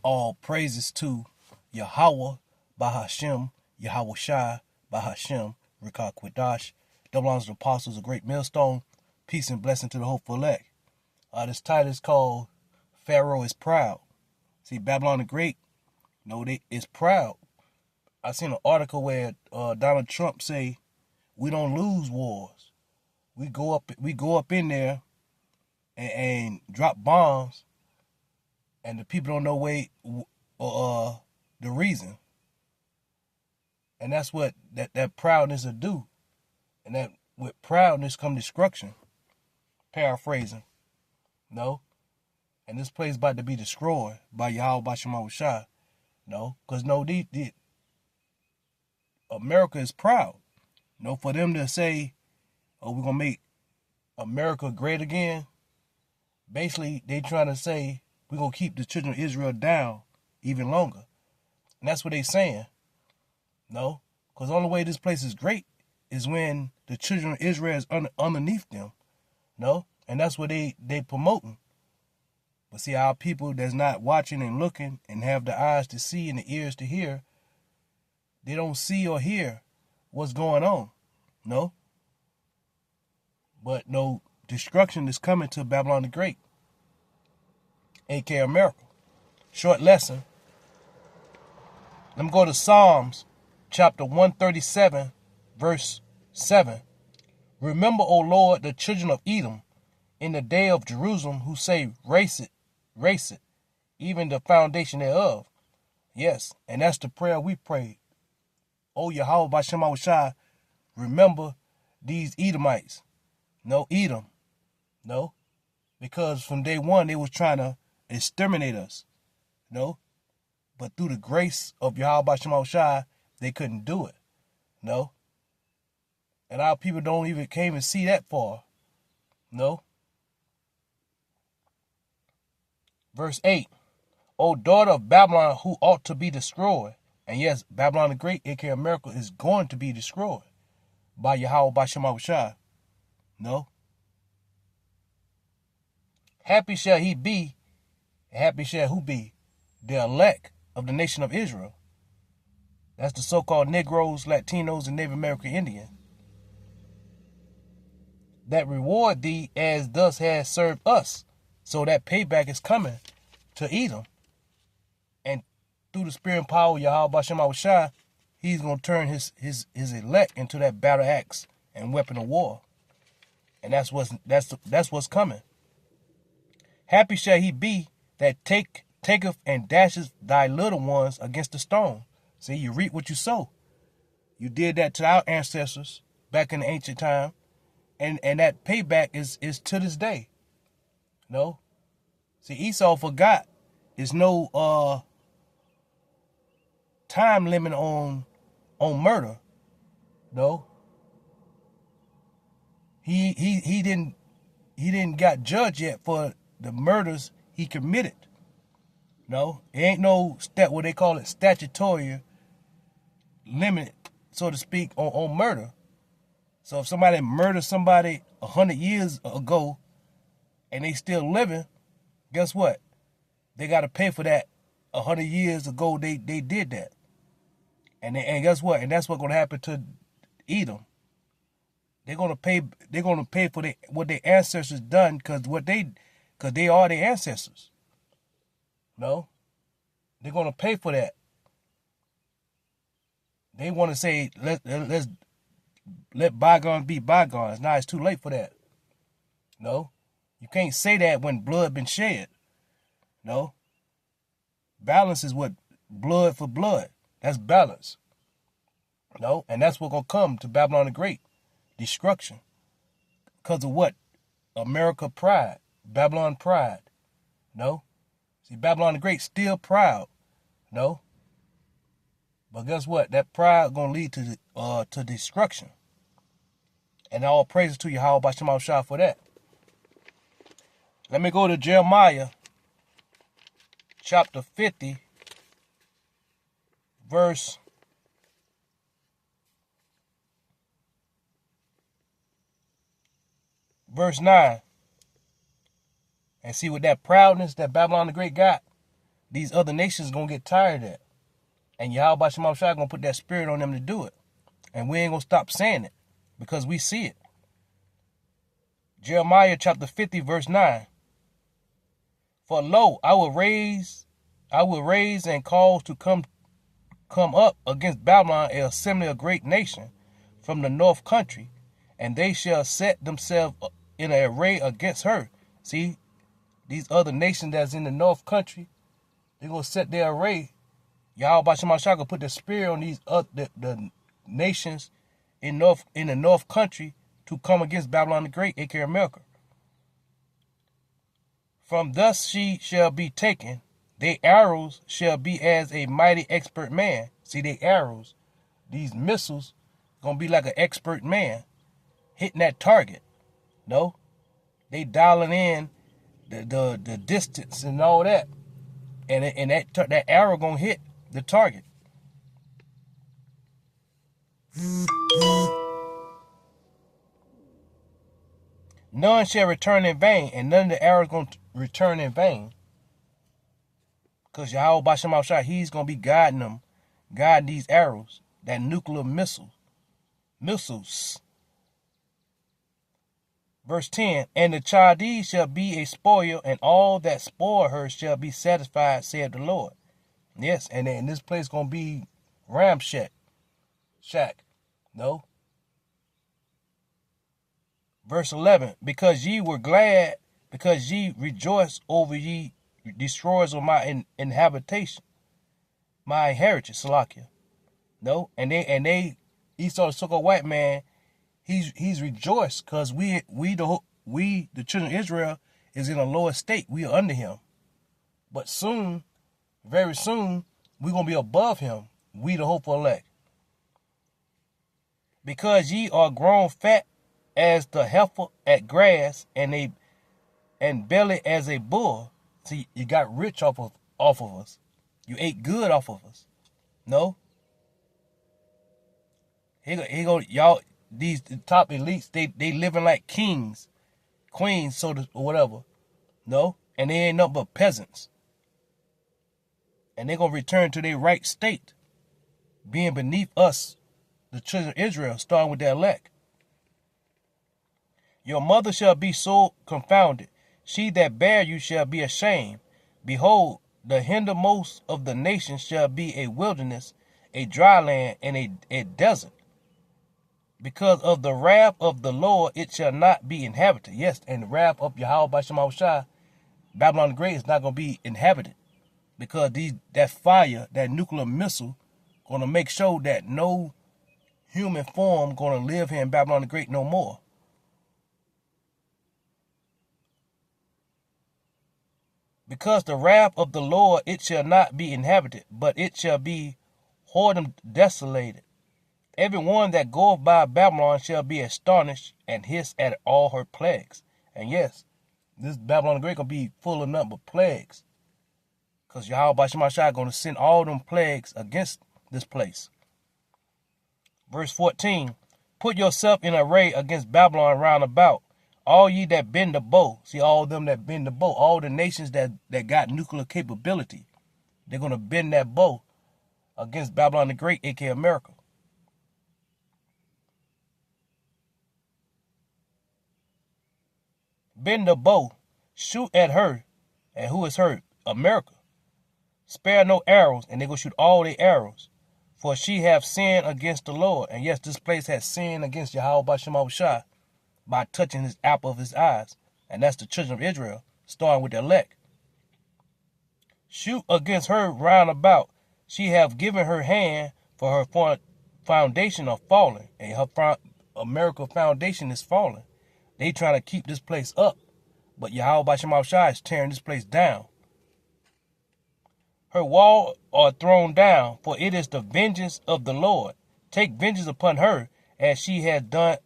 All praises to Yahweh, Bahashem, Yahweh Shai, Bahashem, Rikah Quadash, double honors to the apostles, a great millstone, peace and blessing to the hopeful elect. This title is called Pharaoh is Proud. See, Babylon the Great, they is proud. I seen an article where Donald Trump say, we don't lose wars. We go up in there and drop bombs, and the people don't know the reason. And that's what that proudness will do. And that with proudness come destruction. Paraphrasing. No? And this place about to be destroyed by Yahweh Bashemah Shai. No? Because America is proud. For them to say, we're going to make America great again, basically they trying to say we're going to keep the children of Israel down even longer. And that's what they saying. No? Because the only way this place is great is when the children of Israel is underneath them. No? And that's what they promoting. But see, our people that's not watching and looking and have the eyes to see and the ears to hear, they don't see or hear what's going on. No? But no destruction is coming to Babylon the Great, aka America. Short lesson. Let me go to Psalms chapter 137, verse 7. Remember, O Lord, the children of Edom in the day of Jerusalem, who say, race it, even the foundation thereof. Yes, and that's the prayer we prayed. O Yahweh Bashemah Shai, remember these Edomites. No, Edom. No, because from day one they was trying to exterminate us. No, but through the grace of Yahweh Bashemah Shai, they couldn't do it. No, and our people can't even see that far. No. Verse 8, O daughter of Babylon, who ought to be destroyed. And yes, Babylon the Great, aka America, is going to be destroyed by Yahweh Bashemah Shai. No. Happy shall he be, and happy shall who be? The elect of the nation of Israel. That's the so-called Negroes, Latinos, and Native American Indians. That reward thee as thus has served us. So that payback is coming to Edom. And through the spirit and power of Yahweh Bashemah Shai, he's going to turn his elect into that battle axe and weapon of war. And that's what's coming. Happy shall he be that taketh and dashes thy little ones against the stone. See, you reap what you sow. You did that to our ancestors back in the ancient time. And that payback is to this day. No? See, Esau forgot there's no time limit on murder. No? He didn't got judged yet for the murders he committed. No? It ain't no what they call it statutory limit, so to speak, on murder. So if somebody murdered somebody 100 years ago and they still living, guess what? They got to pay for that 100 years ago they did that. And guess what? And that's what's going to happen to Edom. They're going to pay for what their ancestors done because they are their ancestors. No? They're going to pay for that. They want to say, let's let bygones be bygones. Now it's too late for that. No? You can't say that when blood been shed. No? Balance is what blood for blood. That's balance. No? And that's what's going to come to Babylon the Great. Destruction. Because of what? America pride. Babylon pride. No? See, Babylon the Great still proud. No? But guess what? That pride going to lead to destruction. And all praises to Yahweh Bashemah Shai for that. Let me go to Jeremiah chapter 50, verse 9. And see what that proudness that Babylon the Great got. these other nations going to get tired of that. And Yahweh Shema Shai going to put that spirit on them to do it. And we ain't going to stop saying it because we see it. Jeremiah chapter 50 verse 9. For lo, I will raise and cause to come up against Babylon an assembly of great nation from the north country, and they shall set themselves in an array against her. See, these other nations that's in the north country, they're going to set their array. Yahweh Shema Shai put the spirit on these the nations in the north country to come against Babylon the Great, aka America. From thus she shall be taken. Their arrows shall be as a mighty expert man. See, they arrows, these missiles, gonna be like an expert man hitting that target. No, they dialing in the distance and all that, and that arrow gonna hit the target. None shall return in vain, and none of the arrows going to return in vain. Because Yahweh Basham Shai, he's going to be guiding these arrows, that nuclear missiles. Verse 10, and the Chaldees shall be a spoil, and all that spoil her shall be satisfied, saith the Lord. Yes, and then this place going to be Ramshack. No. Verse 11, because ye were glad, because ye rejoiced over ye destroyers of my inhabitation, my inheritance, Salakia. No, and they Esau took a white man. He's rejoiced because we the children of Israel is in a lower state. We are under him, but soon, very soon, we're gonna be above him. We the hopeful elect, because ye are grown fat as the heifer at grass, and belly as a bull. See, you got rich off of us. You ate good off of us. No. He go, y'all. These top elites, they living like kings, queens, or whatever. No, and they ain't nothing but peasants. And they gonna return to their right state, being beneath us, the children of Israel, starting with their elect. Your mother shall be so confounded. She that bare you shall be ashamed. Behold, the hindermost of the nations shall be a wilderness, a dry land, and a desert. Because of the wrath of the Lord, it shall not be inhabited. Yes, and the wrath of Yahweh by Shema Shai, Babylon the Great is not going to be inhabited. Because that fire, that nuclear missile, going to make sure that no human form going to live here in Babylon the Great no more. Because the wrath of the Lord, it shall not be inhabited, but it shall be whoredom desolated. Every one that goeth by Babylon shall be astonished and hiss at all her plagues. And yes, this Babylon the Great going to be full of nothing but plagues. Because Yahweh Basham Shai going to send all them plagues against this place. Verse 14, put yourself in array against Babylon round about. All ye that bend the bow. See, all them that bend the bow. All the nations that got nuclear capability. They're going to bend that bow against Babylon the Great, a.k.a. America. Bend the bow. Shoot at her. And who is her? America. Spare no arrows. And they're going to shoot all their arrows. For she have sinned against the Lord. And yes, this place has sinned against Yahweh Basham Shai by touching his apple of his eyes. And that's the children of Israel, starting with the elect. Shoot against her round about. She have given her hand, for her foundation of falling. And her America foundation is falling. They trying to keep this place up. But Yahweh Basham Shai is tearing this place down. Her wall are thrown down, for it is the vengeance of the Lord. Take vengeance upon her, as she has done,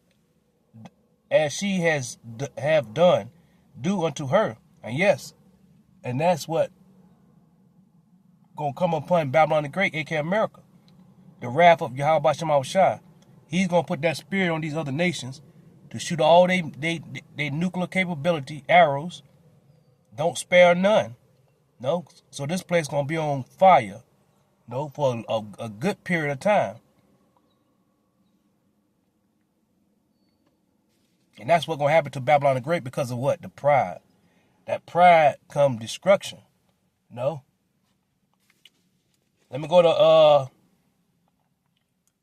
have done, do unto her. And yes, and that's what gonna come upon Babylon the Great, aka America. The wrath of Yahweh Basham Shai. He's gonna put that spirit on these other nations to shoot all they nuclear capability arrows. Don't spare none. No, so this place gonna be on fire. No, for a good period of time. And that's what's gonna happen to Babylon the Great because of what? The pride. That pride come destruction. No. Let me go to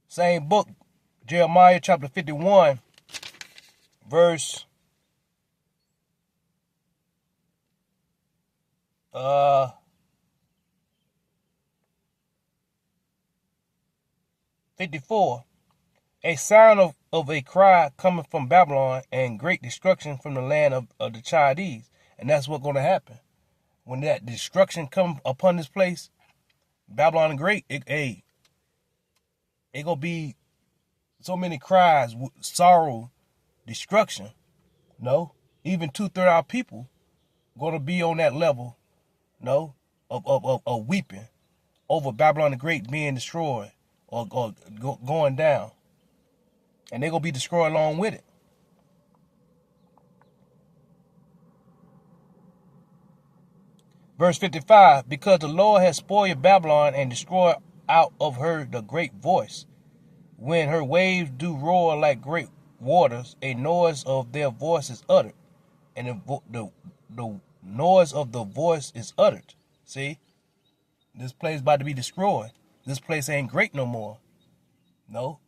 same book, Jeremiah chapter 51, verse 54. A sound of a cry coming from Babylon and great destruction from the land of the Chaldees. And that's what's going to happen. When that destruction come upon this place, Babylon the Great, it going to be so many cries, sorrow, destruction. No, even 2/3 of our people going to be on that level, no, of weeping over Babylon the Great being destroyed or going down. And they're going to be destroyed along with it. Verse 55, because the Lord has spoiled Babylon and destroyed out of her the great voice. When her waves do roar like great waters, a noise of their voice is uttered. And the noise of the voice is uttered. See? This place about to be destroyed. This place ain't great no more. No.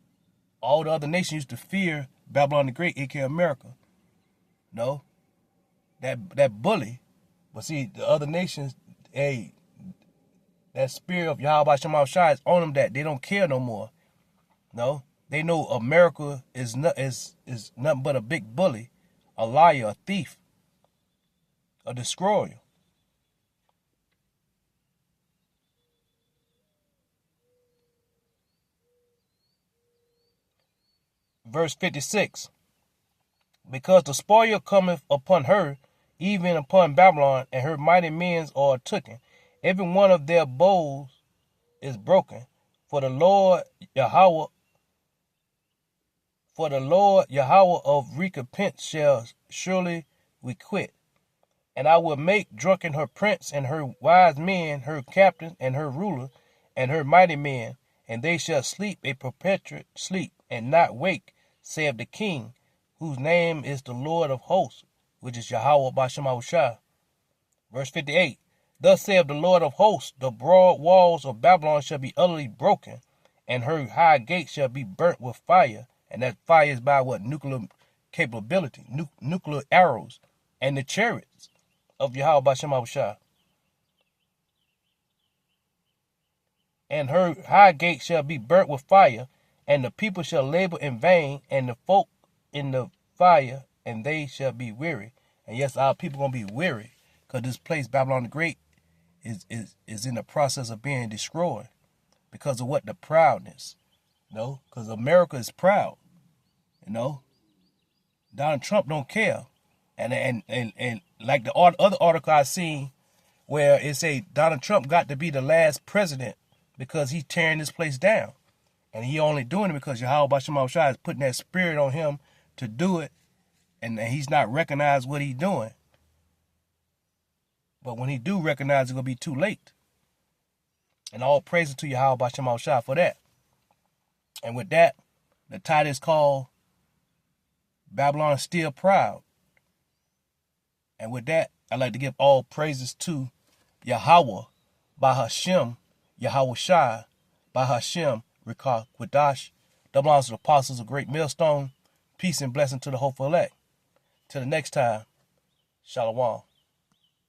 All the other nations used to fear Babylon the Great, aka America. No. That bully. But see, the other nations, hey, that spirit of Yahweh Shema Shai is on them that they don't care no more. No. They know America is nothing but a big bully, a liar, a thief, a destroyer. Verse 56. Because the spoil cometh upon her, even upon Babylon, and her mighty men are taken. Every one of their bows is broken. For the Lord Yahweh of recompense shall surely requite. And I will make drunken her prince and her wise men, her captains and her ruler, and her mighty men, and they shall sleep a perpetual sleep, and not wake, saith the King, whose name is the Lord of hosts, which is Yahweh B'Shem Yahushua. Verse 58. Thus saith the Lord of hosts, the broad walls of Babylon shall be utterly broken, and her high gates shall be burnt with fire. And that fire is by what? Nuclear capability, nuclear arrows, and the chariots of Yahweh B'Shem Yahushua. And her high gates shall be burnt with fire, and the people shall labor in vain, and the folk in the fire, and they shall be weary. And yes, our people gonna be weary, because this place, Babylon the Great, is in the process of being destroyed because of what? The proudness. You know, because America is proud. You know, Donald Trump don't care, and like the other article I seen where it say Donald Trump got to be the last president because he's tearing this place down. And he only doing it because Yahweh B'Shem Yahushua is putting that spirit on him to do it. And he's not recognized what he's doing. But when he do recognize, it's going to be too late. And all praises to Yahweh B'Shem Yahushua for that. And with that, the title is called Babylon is Still Proud. And with that, I'd like to give all praises to Yahweh, Bahashem, Yahweh Shai, Bahashem, Rikah Quadash, double honors to the apostles, a great millstone, peace and blessing to the hopeful elect. Till the next time, Shalom.